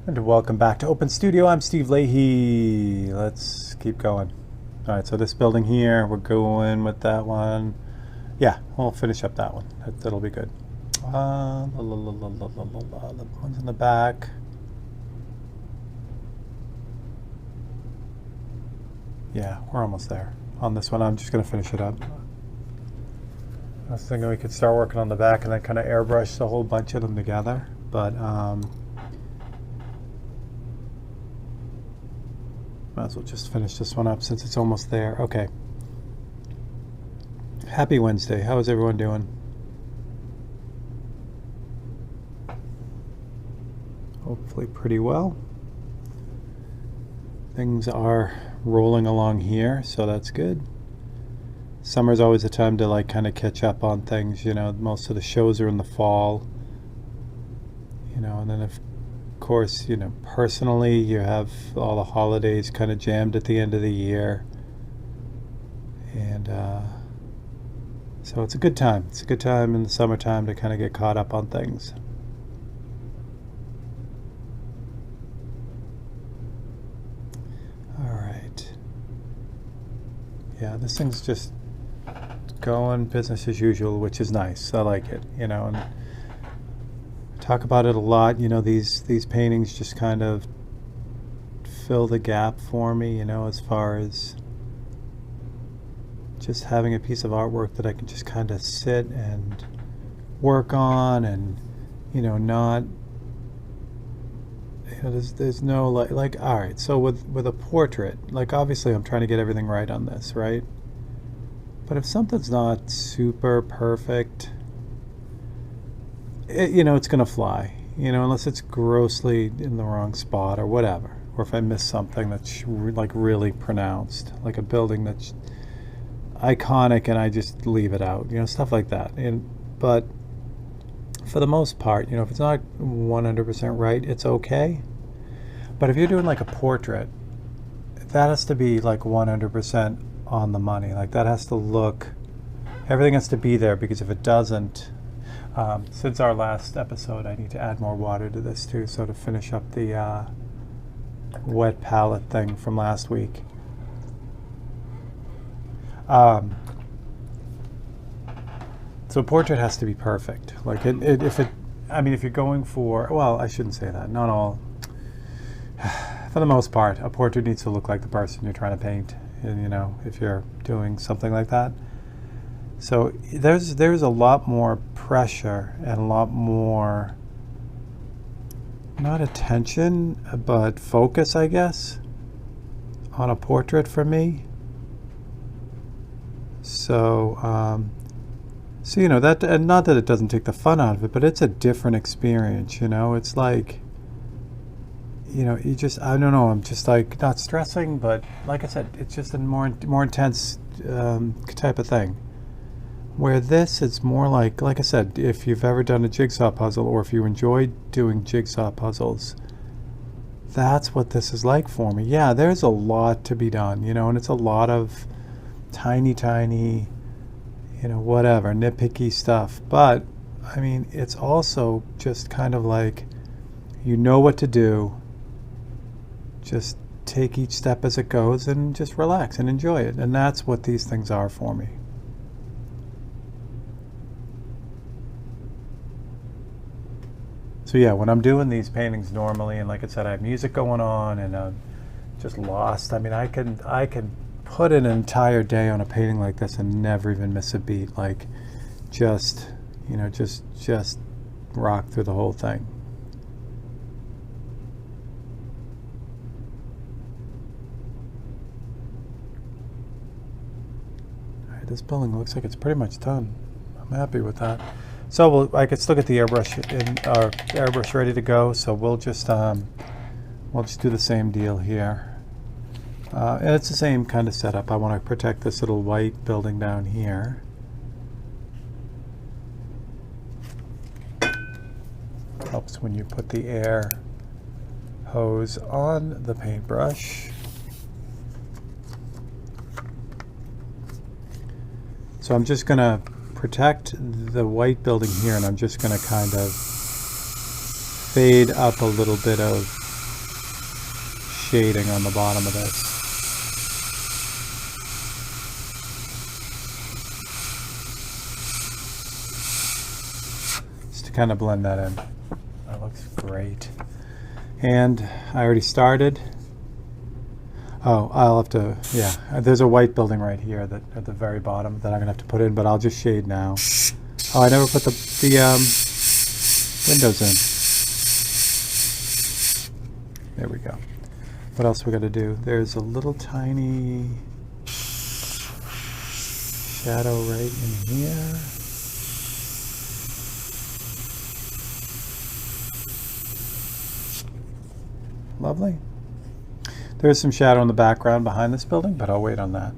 And welcome back to Open Studio. I'm Steve Leahy. Let's keep going. All right, so this building here, we're going with that one. Yeah, we'll finish up that one. That'll be good. The ones in the back. Yeah, we're almost there. On this one, I'm just going to finish it up. I was thinking we could start working on the back and then kind of airbrush a whole bunch of them together. But might as well just finish this one up since it's almost there. Okay. Happy Wednesday. How is everyone doing? Hopefully pretty well. Things are rolling along here, so that's good. Summer's always a time to like kind of catch up on things, you know. Most of the shows are in the fall, you know, and then of course, you know, personally you have all the holidays kind of jammed at the end of the year, and so it's a good time. It's a good time in the summertime to kind of get caught up on things. All right. Yeah, this thing's just going business as usual, which is nice. I like it, you know, and I talk about it a lot. You know, these paintings just kind of fill the gap for me, you know, as far as just having a piece of artwork that I can just kind of sit and work on, and you know, not, you know, there's no like all right, so with a portrait, like obviously I'm trying to get everything right on this, right? But if something's not super perfect, you know, it's gonna fly, you know, unless it's grossly in the wrong spot or whatever, or if I miss something that's like really pronounced, like a building that's iconic and I just leave it out, you know, stuff like that. But for the most part, you know, if it's not 100% right, it's okay. But if you're doing like a portrait, that has to be like 100% on the money. Like that has to look, everything has to be there, because if it doesn't, since our last episode, I need to add more water to this too, so to finish up the wet palette thing from last week. So portrait has to be perfect. Like if you're going for, well, I shouldn't say that, not all. For the most part, a portrait needs to look like the person you're trying to paint, and you know, if you're doing something like that. So there's a lot more pressure and a lot more, not attention, but focus, I guess, on a portrait for me. So, so you know, that, and not that it doesn't take the fun out of it, but it's a different experience, you know. It's like, you know, you just, I don't know, I'm just like not stressing, but like I said, it's just a more intense type of thing. Where this, it's more like I said, if you've ever done a jigsaw puzzle, or if you enjoy doing jigsaw puzzles, that's what this is like for me. Yeah, there's a lot to be done, you know, and it's a lot of tiny, you know, whatever, nitpicky stuff. But, I mean, it's also just kind of like, you know what to do, just take each step as it goes and just relax and enjoy it. And that's what these things are for me. So yeah, when I'm doing these paintings normally, and like I said, I have music going on and I'm just lost. I mean, I can put an entire day on a painting like this and never even miss a beat. Like, just, you know, just rock through the whole thing. All right, this building looks like it's pretty much done. I'm happy with that. So I could still get the airbrush ready to go. So we'll just do the same deal here. And it's the same kind of setup. I want to protect this little white building down here. Helps when you put the air hose on the paintbrush. So I'm just going to protect the white building here, and I'm just going to kind of fade up a little bit of shading on the bottom of this. Just to kind of blend that in. That looks great. And I already started. Oh, I'll have to, yeah, there's a white building right here that at the very bottom that I'm gonna have to put in, but I'll just shade now. Oh, I never put the windows in. There we go. What else we gotta do? There's a little tiny shadow right in here. Lovely. There's some shadow in the background behind this building, but I'll wait on that.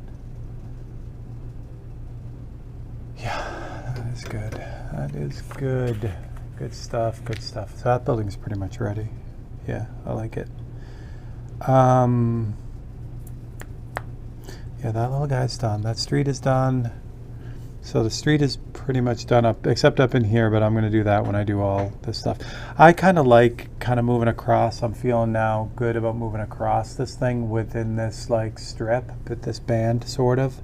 Yeah, that is good. That is good. Good stuff, good stuff. So that building's pretty much ready. Yeah, I like it. Yeah, that little guy's done. That street is done. So the street is pretty much done up, except up in here, but I'm going to do that when I do all this stuff. I kind of like moving across. I'm feeling now good about moving across this thing within this like strip, but this band sort of.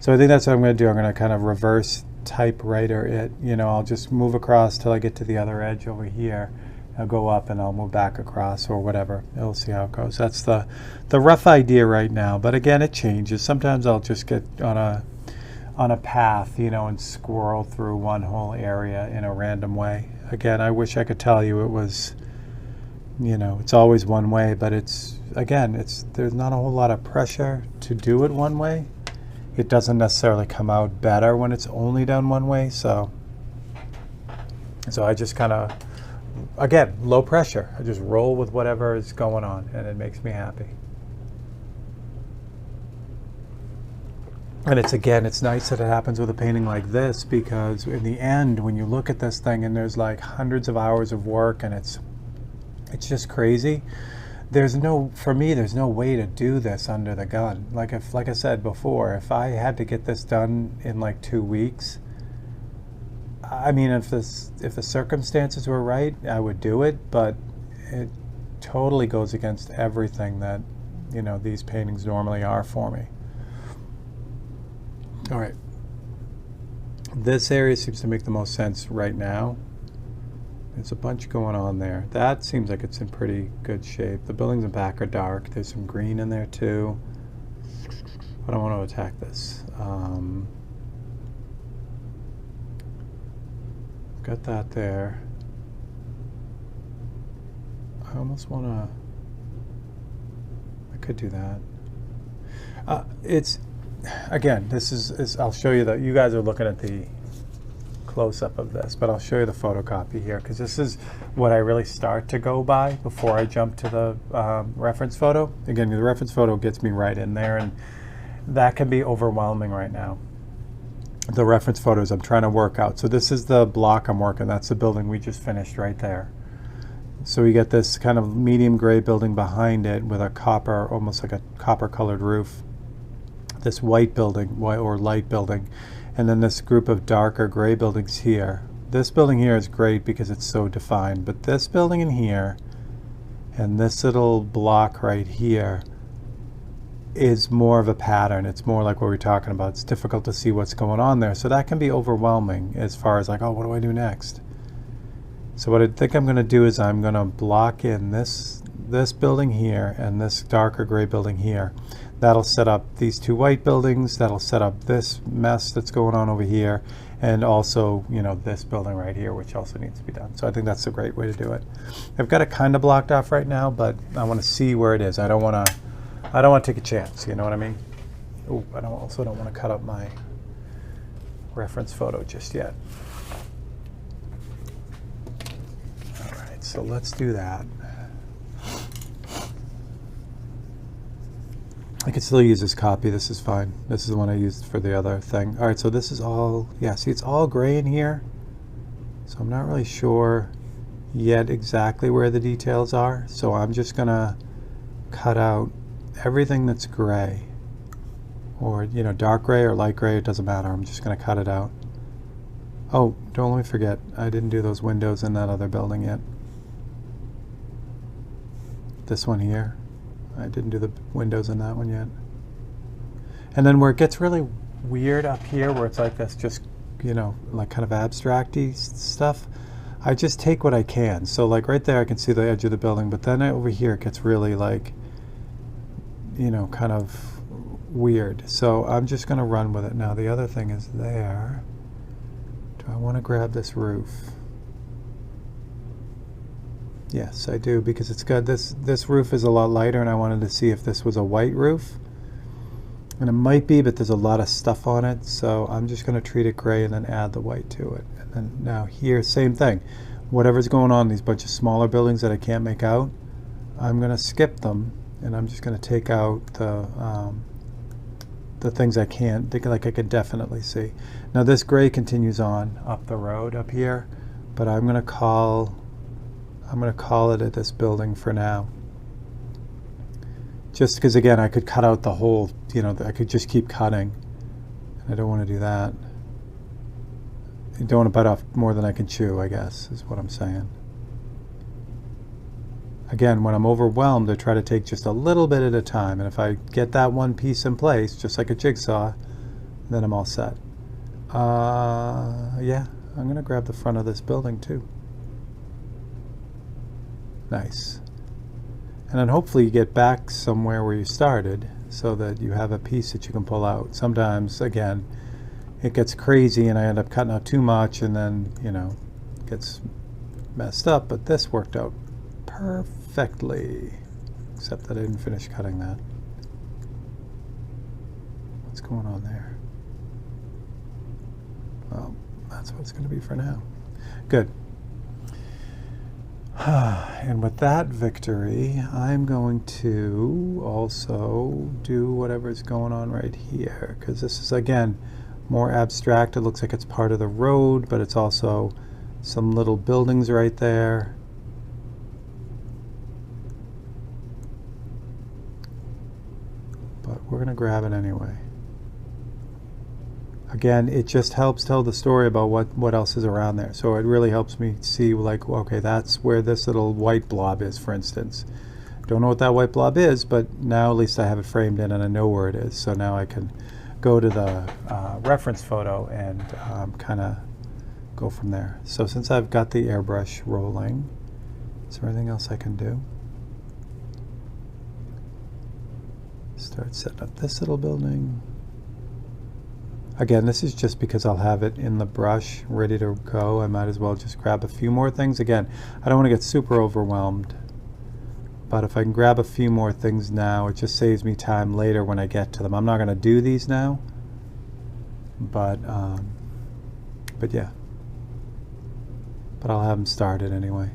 So I think that's what I'm going to do. I'm going to kind of reverse typewriter it. You know, I'll just move across till I get to the other edge over here. I'll go up and I'll move back across or whatever. We'll see how it goes. That's the rough idea right now. But again, it changes. Sometimes I'll just get on a path, you know, and squirrel through one whole area in a random way. Again, I wish I could tell you it was, you know, it's always one way, but it's, again, there's not a whole lot of pressure to do it one way. It doesn't necessarily come out better when it's only done one way, so I just kind of, again, low pressure. I just roll with whatever is going on, and it makes me happy. And it's nice that it happens with a painting like this, because in the end, when you look at this thing and there's like hundreds of hours of work and it's just crazy, for me, there's no way to do this under the gun. Like I said before, if I had to get this done in like 2 weeks, I mean, if the circumstances were right, I would do it, but it totally goes against everything that, you know, these paintings normally are for me. All right, this area seems to make the most sense right now. There's a bunch going on there. That seems like it's in pretty good shape. The buildings in back are dark. There's some green in there too. I don't want to attack this. Got that there. I almost want to, I could do that. Again, this is I'll show you that you guys are looking at the close-up of this, but I'll show you the photocopy here, because this is what I really start to go by before I jump to the reference photo. Again, the reference photo gets me right in there, and that can be overwhelming right now. The reference photos I'm trying to work out. So this is the block I'm working. That's the building we just finished right there. So we get this kind of medium gray building behind it with a copper, almost like a copper-colored roof. This white building, or light building, and then this group of darker gray buildings here. This building here is great because it's so defined, but this building in here and this little block right here is more of a pattern. It's more like what we're talking about. It's difficult to see what's going on there, so that can be overwhelming as far as like, oh, what do I do next? So what I think I'm going to do is I'm going to block in this building here and this darker gray building here. That'll set up these two white buildings. That'll set up this mess that's going on over here, and also, you know, this building right here, which also needs to be done. So I think that's a great way to do it. I've got it kind of blocked off right now, but I want to see where it is. I don't want to take a chance. You know what I mean? Oh, I also don't want to cut up my reference photo just yet. All right, so let's do that. I can still use this copy. This is fine. This is the one I used for the other thing. All right, so this is all, yeah, see, it's all gray in here. So I'm not really sure yet exactly where the details are. So I'm just gonna cut out everything that's gray, or, you know, dark gray or light gray, it doesn't matter. I'm just gonna cut it out. Oh, don't let me forget, I didn't do those windows in that other building yet. This one here. I didn't do the windows in that one yet. And then where it gets really weird up here, where it's like this just, you know, like kind of abstract-y stuff, I just take what I can. So like right there I can see the edge of the building, but then over here it gets really like, you know, kind of weird. So I'm just going to run with it. Now the other thing is there. Do I want to grab this roof? Yes, I do, because it's got this roof is a lot lighter, and I wanted to see if this was a white roof. And it might be, but there's a lot of stuff on it, so I'm just going to treat it gray and then add the white to it. And then now here, same thing. Whatever's going on, these bunch of smaller buildings that I can't make out, I'm going to skip them, and I'm just going to take out the things I can't, like I can definitely see. Now this gray continues on up the road up here, but I'm going to call it at this building for now. Just because, again, I could cut out the whole, you know, I could just keep cutting. And I don't want to do that. I don't want to bite off more than I can chew, I guess, is what I'm saying. Again, when I'm overwhelmed, I try to take just a little bit at a time. And if I get that one piece in place, just like a jigsaw, then I'm all set. Yeah, I'm going to grab the front of this building too. Nice. And then hopefully you get back somewhere where you started so that you have a piece that you can pull out. Sometimes, again, it gets crazy and I end up cutting out too much and then, you know, it gets messed up. But this worked out perfectly, except that I didn't finish cutting that. What's going on there? Well, that's what it's going to be for now. Good. And with that victory, I'm going to also do whatever's going on right here, because this is, again, more abstract. It looks like it's part of the road, but it's also some little buildings right there. But we're going to grab it anyway. Again, it just helps tell the story about what else is around there. So it really helps me see, like, okay, that's where this little white blob is, for instance. Don't know what that white blob is, but now at least I have it framed in and I know where it is. So now I can go to the reference photo and kind of go from there. So since I've got the airbrush rolling, is there anything else I can do? Start setting up this little building. Again, this is just because I'll have it in the brush ready to go. I might as well just grab a few more things. Again, I don't want to get super overwhelmed, but if I can grab a few more things now, it just saves me time later when I get to them. I'm not going to do these now, but yeah. But I'll have them started anyway.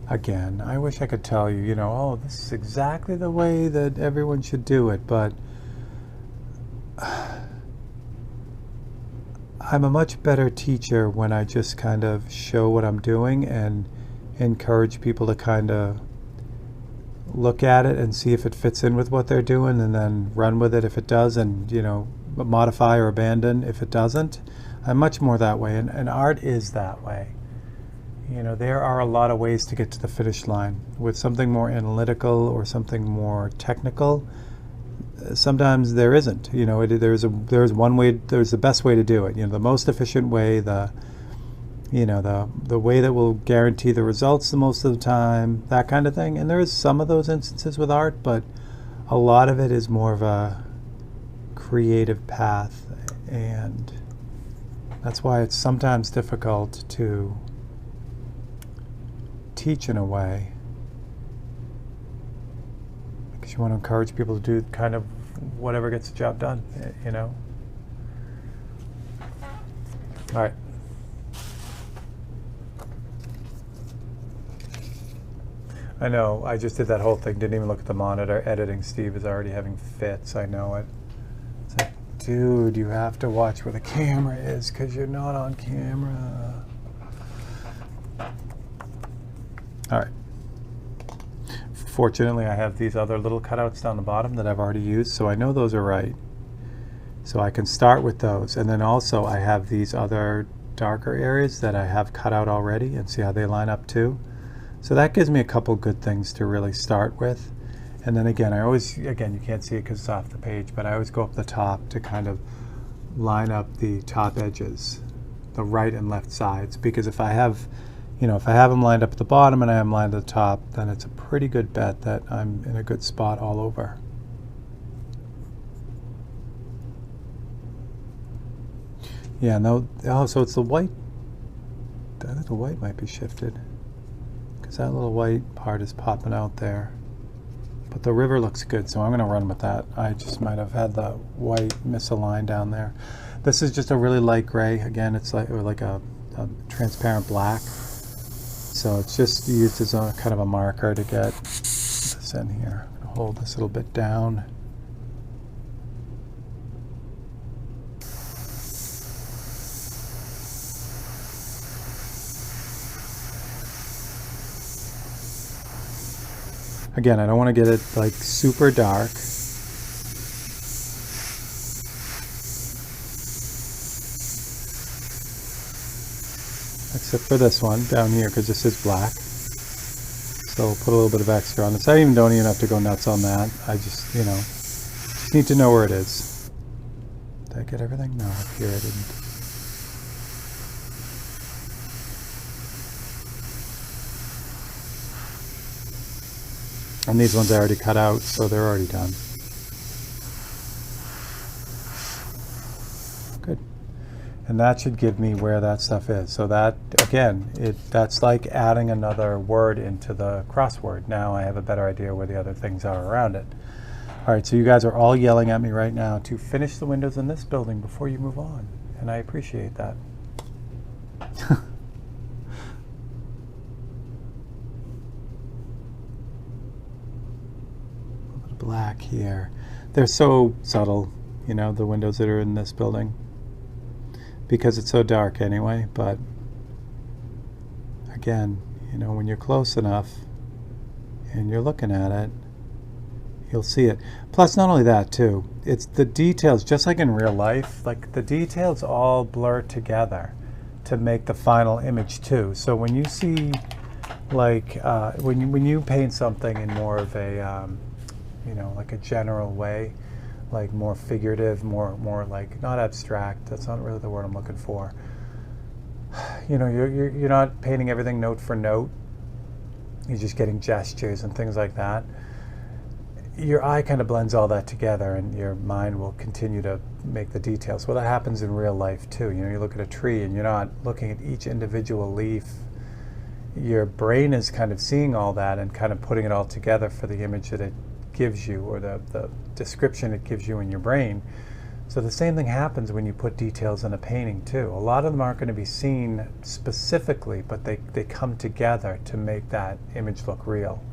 Again, I wish I could tell you, you know, oh, this is exactly the way that everyone should do it, but I'm a much better teacher when I just kind of show what I'm doing and encourage people to kind of look at it and see if it fits in with what they're doing and then run with it if it does, and, you know, modify or abandon if it doesn't. I'm much more that way, and art is that way. You know, there are a lot of ways to get to the finish line. With something more analytical or something more technical, sometimes there isn't. You know, there's one way. There's the best way to do it. You know, the most efficient way. The way that will guarantee the results the most of the time. That kind of thing. And there is some of those instances with art, but a lot of it is more of a creative path, and that's why it's sometimes difficult to teach in a way, because you want to encourage people to do kind of whatever gets the job done, you know. All right. I know, I just did that whole thing, didn't even look at the monitor. Editing Steve is already having fits, I know it. It's like, dude, you have to watch where the camera is because you're not on camera. All right. Fortunately, I have these other little cutouts down the bottom that I've already used, so I know those are right. So I can start with those. And then also I have these other darker areas that I have cut out already and see how they line up too. So that gives me a couple good things to really start with. And then again, you can't see it because it's off the page, but I always go up the top to kind of line up the top edges, the right and left sides, because if I have them lined up at the bottom and I have them lined at the top, then it's a pretty good bet that I'm in a good spot all over. Yeah, no, oh, so it's the white. I think the white might be shifted because that little white part is popping out there. But the river looks good, so I'm going to run with that. I just might have had the white misaligned down there. This is just a really light gray. Again, it's like a transparent black. So it's just used as a kind of a marker to get this in here. I'm going to hold this a little bit down. Again, I don't want to get it like super dark. Except for this one down here, because this is black. So we'll put a little bit of extra on this. I don't even have to go nuts on that. I just, just need to know where it is. Did I get everything? No, up here I didn't. And these ones I already cut out, so they're already done. Good. And that should give me where that stuff is. So that, again, that's like adding another word into the crossword. Now I have a better idea where the other things are around it. All right, so you guys are all yelling at me right now to finish the windows in this building before you move on. And I appreciate that. Black here. They're so subtle, the windows that are in this building, because it's so dark anyway. But again, when you're close enough and you're looking at it, you'll see it. Plus, not only that too, it's the details, just like in real life, like the details all blur together to make the final image too. So when you see, like when you paint something in more of a like a general way, like more figurative, more like not abstract. That's not really the word I'm looking for. You're not painting everything note for note. You're just getting gestures and things like that. Your eye kind of blends all that together, and your mind will continue to make the details. Well, that happens in real life too. You look at a tree, and you're not looking at each individual leaf. Your brain is kind of seeing all that and kind of putting it all together for the image that it gives you, or the description it gives you in your brain. So the same thing happens when you put details in a painting too. A lot of them aren't going to be seen specifically, but they come together to make that image look real.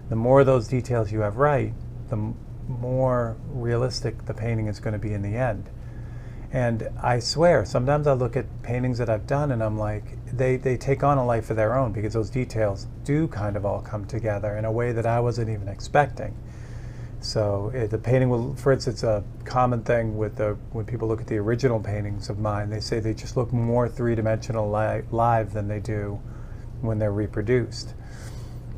The more of those details you have right, the more realistic the painting is going to be in the end. And I swear, sometimes I look at paintings that I've done and I'm like, they take on a life of their own, because those details do kind of all come together in a way that I wasn't even expecting. So the painting will, for instance, a common thing with when people look at the original paintings of mine, they say they just look more three-dimensional live than they do when they're reproduced.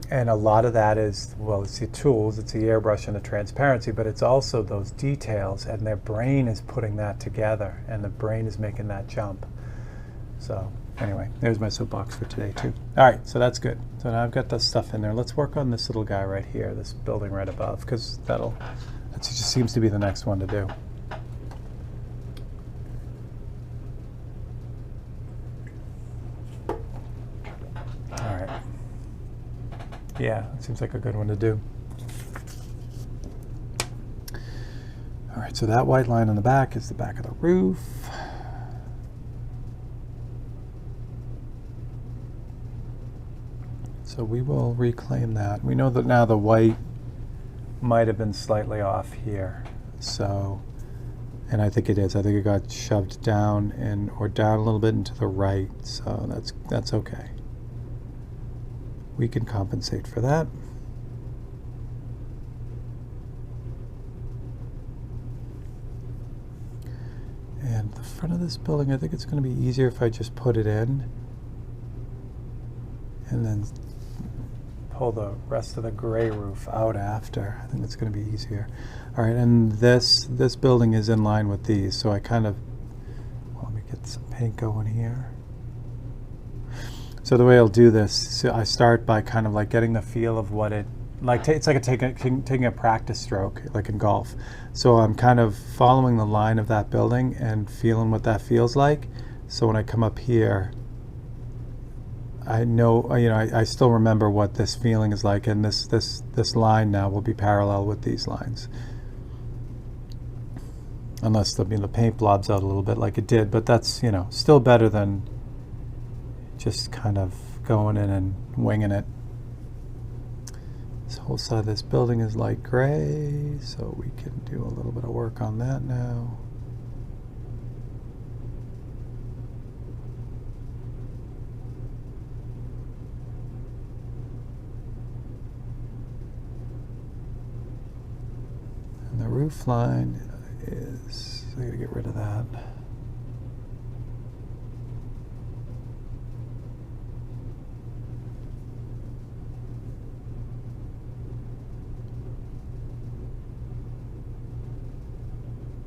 And a lot of that is, well, it's the tools, it's the airbrush and the transparency, but it's also those details, and their brain is putting that together, and the brain is making that jump. So anyway, there's my soapbox for today too. All right, so that's good. So now I've got the stuff in there. Let's work on this little guy right here, this building right above, because that just seems to be the next one to do. All right. Yeah, it seems like a good one to do. All right, so that white line on the back is the back of the roof. So we will reclaim that. We know that now the white might have been slightly off here. So, and I think it is. I think it got shoved down or down a little bit into the right. So that's okay. We can compensate for that. And the front of this building, I think it's going to be easier if I just put it in and then pull the rest of the gray roof out after. I think it's going to be easier. All right, and this building is in line with these, so I kind of, well, let me get some paint going here. So the way I'll do this, so I start by kind of like getting the feel of what it, like it's like taking a practice stroke, like in golf. So I'm kind of following the line of that building and feeling what that feels like. So when I come up here, I know, you know, I still remember what this feeling is like, and this line now will be parallel with these lines. Unless the paint blobs out a little bit like it did, but that's, you know, still better than just kind of going in and winging it. This whole side of this building is light gray, so we can do a little bit of work on that now. And the roof line is, I gotta get rid of that.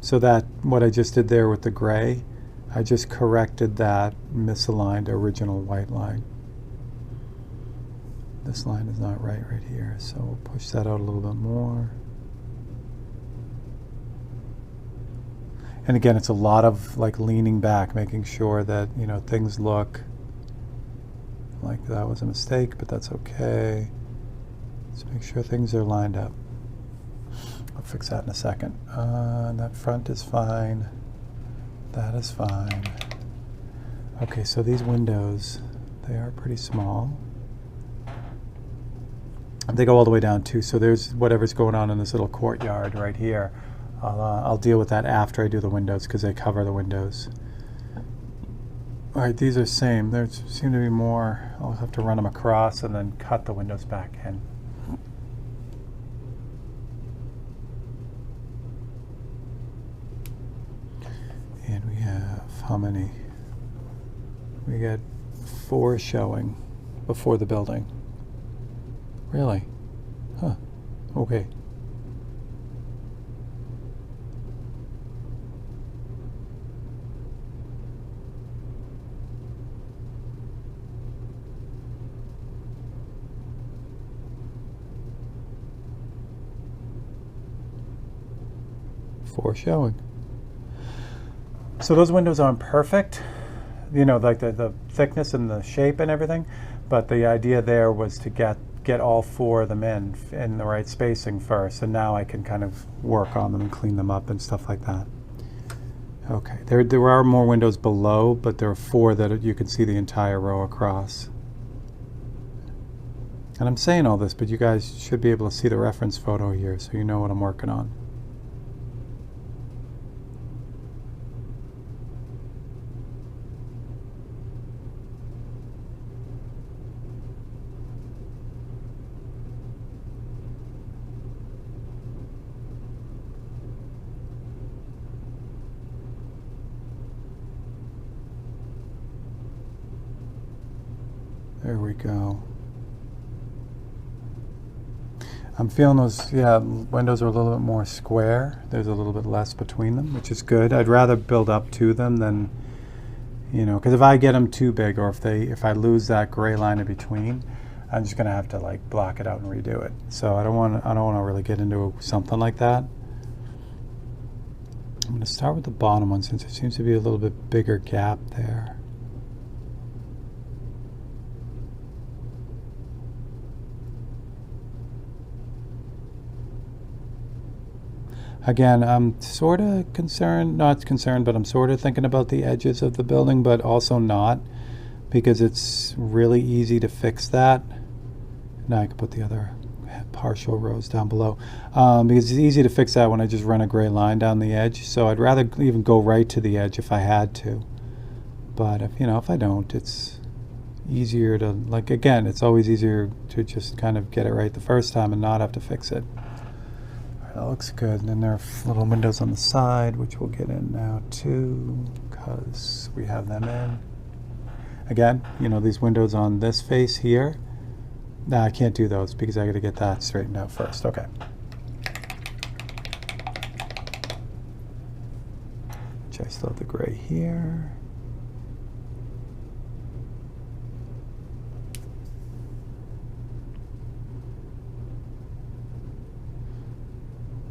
So that, what I just did there with the gray, I just corrected that misaligned original white line. This line is not right here, so we'll push that out a little bit more. And again, it's a lot of like leaning back, making sure that, you know, things look like that was a mistake, but that's okay. Let's make sure things are lined up. I'll fix that in a second. That front is fine. That is fine. Okay, so these windows, they are pretty small. They go all the way down too, so there's whatever's going on in this little courtyard right here. I'll deal with that after I do the windows because they cover the windows. All right, these are same. There seem to be more. I'll have to run them across and then cut the windows back in. And we have how many? We got 4 showing before the building. Really? Huh. Okay. Four showing. So those windows aren't perfect, you know, like the thickness and the shape and everything, but the idea there was to get all 4 of them in the right spacing first, and now I can kind of work on them and clean them up and stuff like that. Okay, there are more windows below, but there are 4 that you can see the entire row across. And I'm saying all this, but you guys should be able to see the reference photo here, so you know what I'm working on. There we go. I'm feeling those, yeah, windows are a little bit more square. There's a little bit less between them, which is good. I'd rather build up to them than, you know, because if I get them too big, or if I lose that gray line in between, I'm just gonna have to like block it out and redo it. So I don't want to really get into something like that. I'm gonna start with the bottom one since there seems to be a little bit bigger gap there. Again, I'm sort of concerned, not concerned, but I'm sort of thinking about the edges of the building, but also not, because it's really easy to fix that. Now I can put the other partial rows down below, because it's easy to fix that when I just run a gray line down the edge. So I'd rather even go right to the edge if I had to. But if I don't, it's easier to, like, again, it's always easier to just kind of get it right the first time and not have to fix it. That looks good. And then there are little windows on the side, which we'll get in now too, because we have them in. Again, you know, these windows on this face here, nah, I can't do those because I got to get that straightened out first. Okay. I still have the gray here.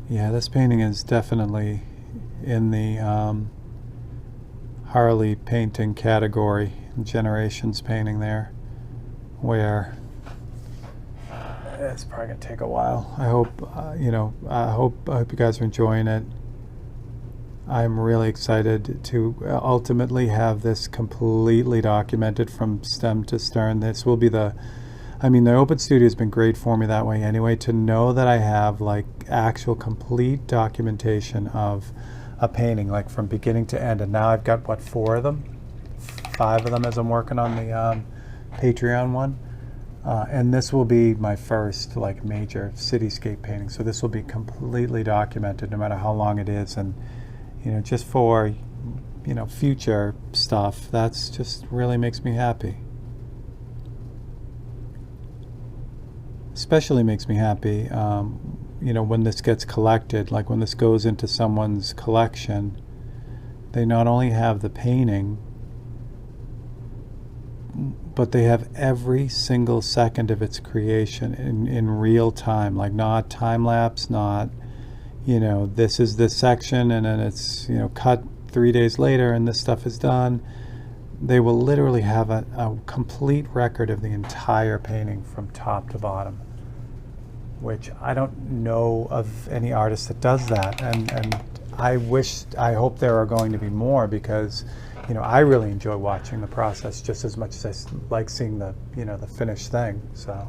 Yeah, this painting is definitely in the Harley painting category, Generations painting there, where it's probably gonna take a while. I hope I hope you guys are enjoying it. I'm really excited to ultimately have this completely documented from stem to stern. This will be the Open Studio has been great for me that way anyway, to know that I have like actual complete documentation of a painting, like from beginning to end. And now I've got, what, 4 of them? 5 of them as I'm working on the Patreon one. And this will be my first like major cityscape painting. So this will be completely documented no matter how long it is. And just for, future stuff, that's just really makes me happy. Especially makes me happy, when this gets collected, like when this goes into someone's collection, they not only have the painting, but they have every single second of its creation in real time, like not time lapse, not this is this section and then it's, cut 3 days later and this stuff is done. They will literally have a complete record of the entire painting from top to bottom, which I don't know of any artist that does that. And I hope there are going to be more, because, I really enjoy watching the process just as much as I like seeing the, the finished thing, so.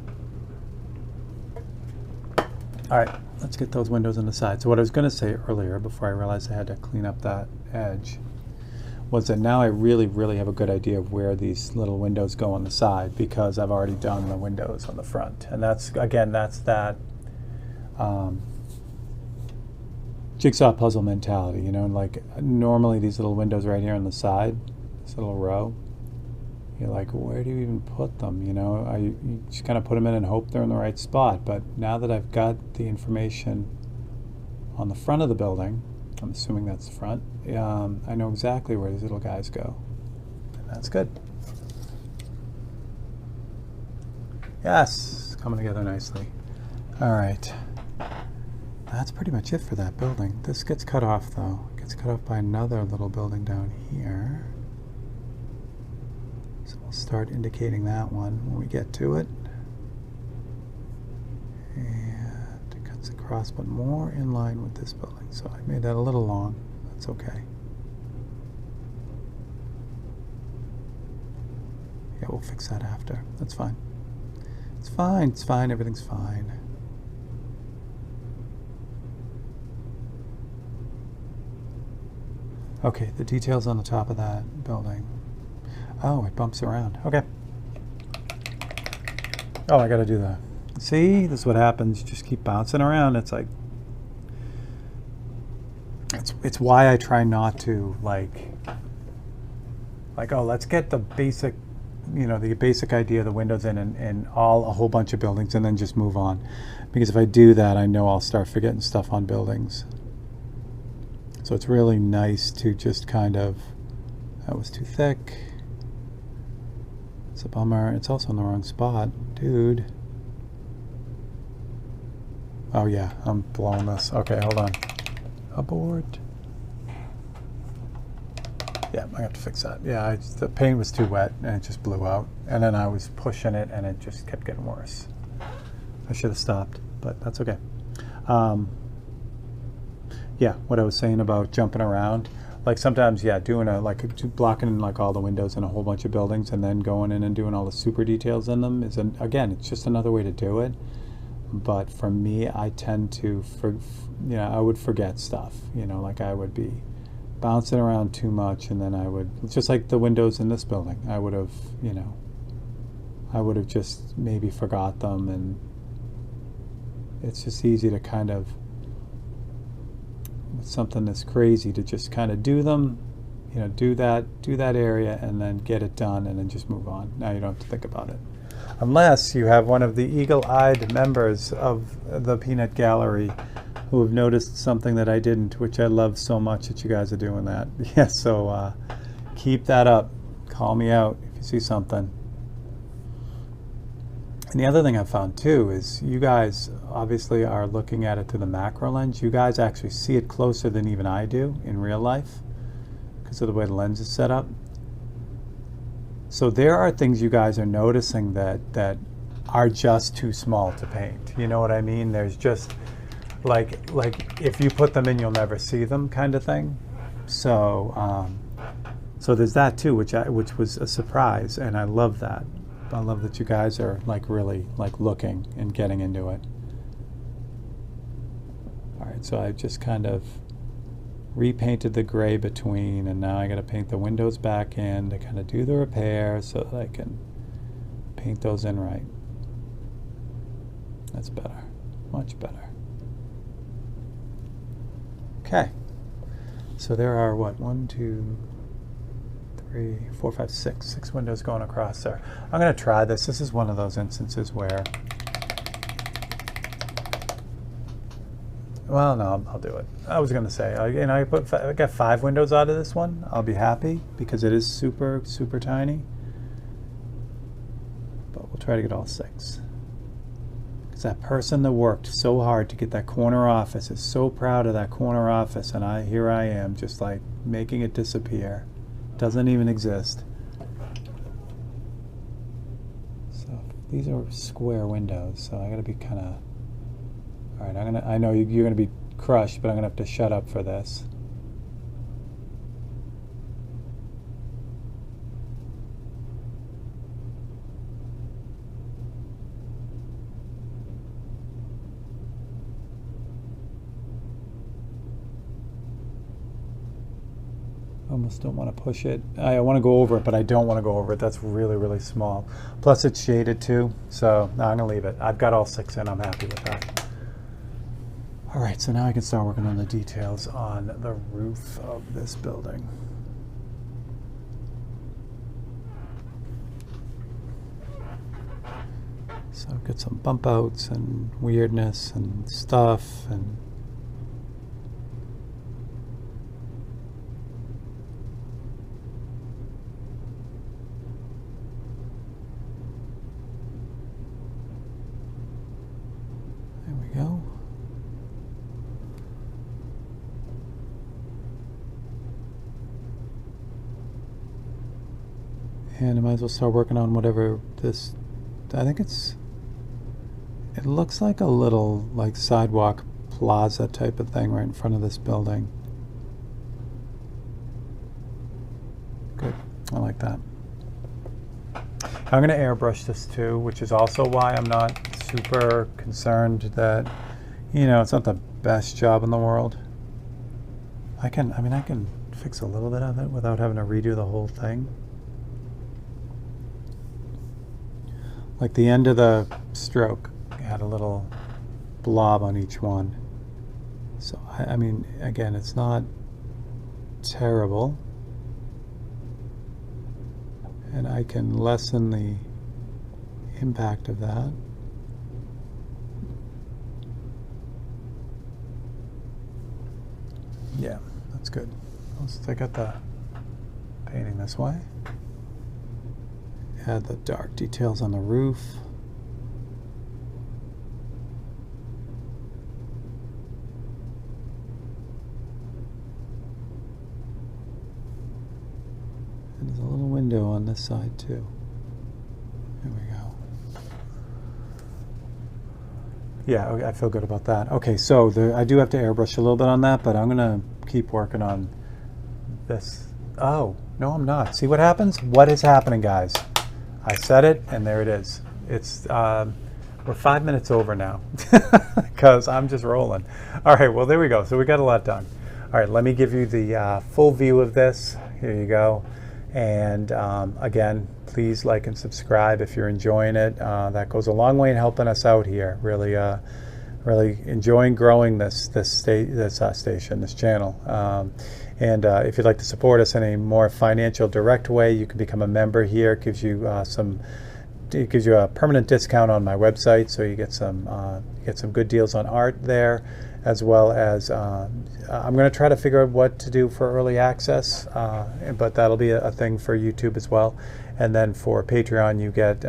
All right, let's get those windows on the side. So what I was going to say earlier, before I realized I had to clean up that edge, was that now I really, really have a good idea of where these little windows go on the side, because I've already done the windows on the front. And that's that jigsaw puzzle mentality, like normally these little windows right here on the side, this little row, you're like, where do you even put them? You just kind of put them in and hope they're in the right spot. But now that I've got the information on the front of the building, I'm assuming that's the front, I know exactly where these little guys go. And that's good. Yes, coming together nicely. All right. That's pretty much it for that building. This gets cut off, though. It gets cut off by another little building down here. So we'll start indicating that one when we get to it. And it cuts across, but more in line with this building. So I made that a little long. That's okay. Yeah, we'll fix that after. That's fine. It's fine. It's fine. Everything's fine. Okay, the details on the top of that building. Oh, it bumps around. Okay. Oh, I gotta do that. See, this is what happens. You just keep bouncing around. It's like, it's why I try not to like, oh, let's get the basic, the basic idea of the windows in and a whole bunch of buildings, and then just move on. Because if I do that, I know I'll start forgetting stuff on buildings. So it's really nice to just kind of, that was too thick. It's a bummer. It's also in the wrong spot, dude. Oh yeah, I'm blowing this. Okay, hold on. Abort. Yeah, I have to fix that. Yeah, the paint was too wet and it just blew out. And then I was pushing it and it just kept getting worse. I should have stopped, but that's okay. Yeah, what I was saying about jumping around, like sometimes, yeah, doing blocking like all the windows in a whole bunch of buildings and then going in and doing all the super details in them is, again, it's just another way to do it. But for me, I tend to, I would forget stuff, like I would be bouncing around too much, and then I would, just like the windows in this building, I would have, I would have just maybe forgot them, and it's just easy to kind of something that's crazy to just kind of do them, do that area and then get it done and then just move on. Now you don't have to think about it. Unless you have one of the eagle-eyed members of the Peanut Gallery who have noticed something that I didn't, which I love so much that you guys are doing that. Yeah, so keep that up. Call me out if you see something. And the other thing I found too is you guys obviously are looking at it through the macro lens. You guys actually see it closer than even I do in real life because of the way the lens is set up. So there are things you guys are noticing that are just too small to paint. You know what I mean? There's just like if you put them in, you'll never see them kind of thing. So so there's that too, which was a surprise, and I love that. I love that you guys are really looking and getting into it. All right, so I just kind of repainted the gray between, and now I got to paint the windows back in to kind of do the repair so that I can paint those in right. That's better, much better. Okay, so there are what, 1, 2, 3, 4, 5, 6 windows going across there. I'm going to try this. This is one of those instances where, well, no, I'll do it. I was going to say, I got 5 windows out of this one. I'll be happy because it is super, super tiny. But we'll try to get all 6. Because that person that worked so hard to get that corner office is so proud of that corner office, and here I am just like making it disappear. Doesn't even exist. So these are square windows, so I gotta be kind of, all right, I know you're gonna be crushed, but I'm gonna have to shut up for this. Almost don't want to push it. I want to go over it, but I don't want to go over it. That's really, really small. Plus it's shaded too, so no, I'm going to leave it. I've got all 6 in. I'm happy with that. All right, so now I can start working on the details on the roof of this building. So I've got some bump outs and weirdness and stuff, and go. And I might as well start working on whatever this, I think it looks like a little sidewalk plaza type of thing right in front of this building. Good, I like that. I'm going to airbrush this too, which is also why I'm not super concerned that, it's not the best job in the world. I can fix a little bit of it without having to redo the whole thing. Like the end of the stroke had a little blob on each one. So, I mean, again, it's not terrible. And I can lessen the impact of that. Yeah, that's good. Let's take out the painting this way. Add the dark details on the roof. And there's a little window on this side too. There we go. Yeah, okay, I feel good about that. Okay, so I do have to airbrush a little bit on that, but I'm gonna keep working on this. Oh, no, I'm not. See what happens? What is happening, guys? I said it, and there it is. It's we're 5 minutes over now because I'm just rolling. All right, well, there we go. So we got a lot done. All right, let me give you the full view of this. Here you go. And again, please like and subscribe if you're enjoying it. That goes a long way in helping us out here. Really really enjoying growing this station, this channel. And if you'd like to support us in a more financial, direct way, you can become a member here. It gives you it gives you a permanent discount on my website, so you get some good deals on art there, as well as I'm going to try to figure out what to do for early access, but that'll be a thing for YouTube as well. And then for Patreon, you get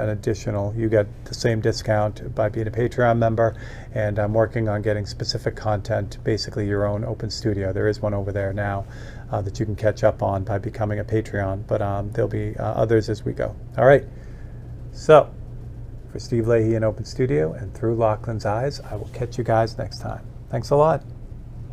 the same discount by being a Patreon member. And I'm working on getting specific content, basically your own open studio. There is one over there now that you can catch up on by becoming a Patreon, but there'll be others as we go. All right. So for Steve Leahy in Open Studio and Through Lachlan's Eyes, I will catch you guys next time. Thanks a lot.